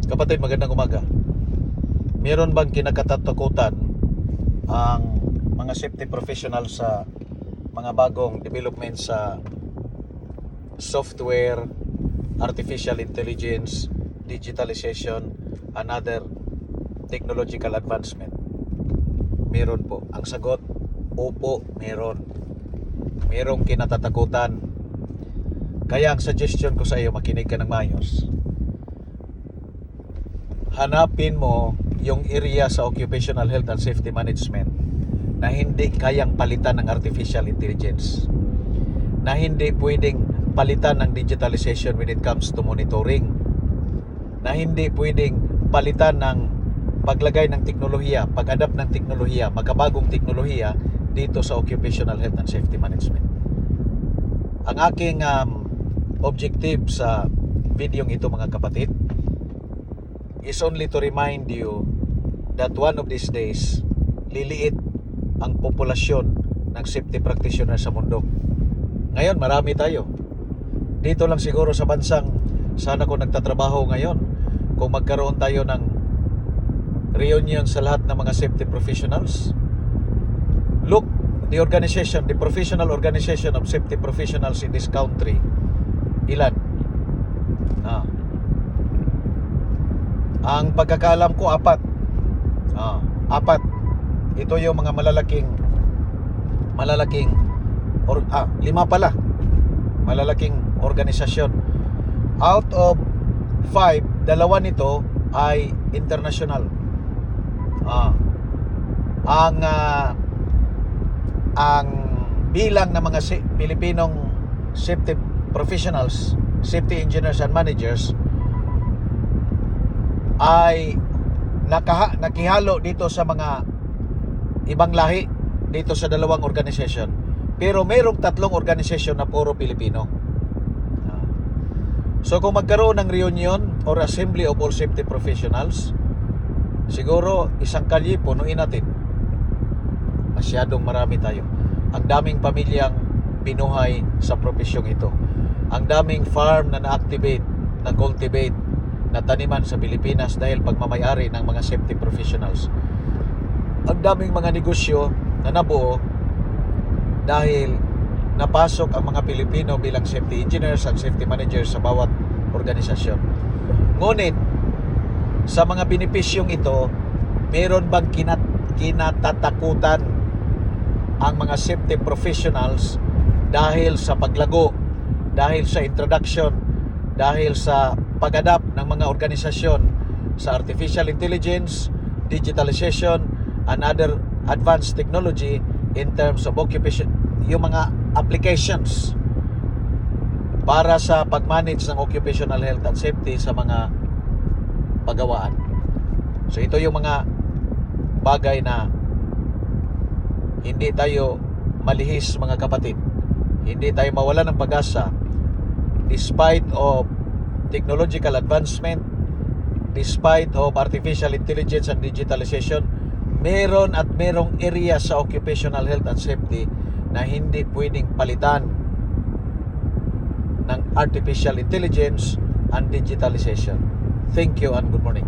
Kapatid, magandang umaga. Meron bang kinakatakutan ang mga safety professional sa mga bagong development sa software, artificial intelligence, digitalization, and other technological advancement? Meron po. Ang sagot, opo, meron. Merong kinatatakutan. Kaya ang suggestion ko sa iyo, makinig ka ng mayos. Hanapin mo yung area sa occupational health and safety management na hindi kayang palitan ng artificial intelligence, na hindi pwedeng palitan ng digitalization when it comes to monitoring, na hindi pwedeng palitan ng paglagay ng teknolohiya, pag-adapt ng teknolohiya, makabagong teknolohiya dito sa occupational health and safety management. Ang aking objective sa videong ito, mga kapatid, is only to remind you that one of these days, liliit ang populasyon ng safety practitioner sa mundo. Ngayon, marami tayo. Dito lang siguro sa bansang sana ko nagtatrabaho ngayon, kung magkaroon tayo ng reunion sa lahat ng mga safety professionals. Look, the organization, the professional organization of safety professionals in this country, ilan? Ang pagkakaalam ko, 4. 4. Ito yung mga malalaking 5 pala. Malalaking organisasyon. Out of 5, 2 nito ay international. Ang bilang ng mga Pilipinong safety professionals, safety engineers and managers ay nakihalo dito sa mga ibang lahi dito sa 2 organisasyon. Pero mayroong 3 organisasyon na puro Pilipino. So kung magkaroon ng reunion or assembly of all safety professionals, siguro isang kalye punuin natin. Masyadong marami tayo. Ang daming pamilyang binuhay sa profesyong ito. Ang daming farm na na-activate, na-cultivate, na taniman sa Pilipinas dahil pagmamayari ng mga safety professionals. Ang daming mga negosyo na nabuo dahil napasok ang mga Pilipino bilang safety engineers and safety managers sa bawat organisasyon. Ngunit sa mga benepisyong ito, meron bang kinatatakutan ang mga safety professionals dahil sa paglago, dahil sa introduction, dahil sa pag-adapt ng mga organisasyon sa artificial intelligence, digitalization, and other advanced technology in terms of occupation, yung mga applications para sa pag-manage ng occupational health and safety sa mga pagawaan. So ito yung mga bagay na hindi tayo malihis, mga kapatid. Hindi tayo mawala ng pag-asa despite of technological advancement, despite of artificial intelligence and digitalization. Meron at merong area sa occupational health and safety na hindi pwedeng palitan ng artificial intelligence and digitalization. Thank you and good morning.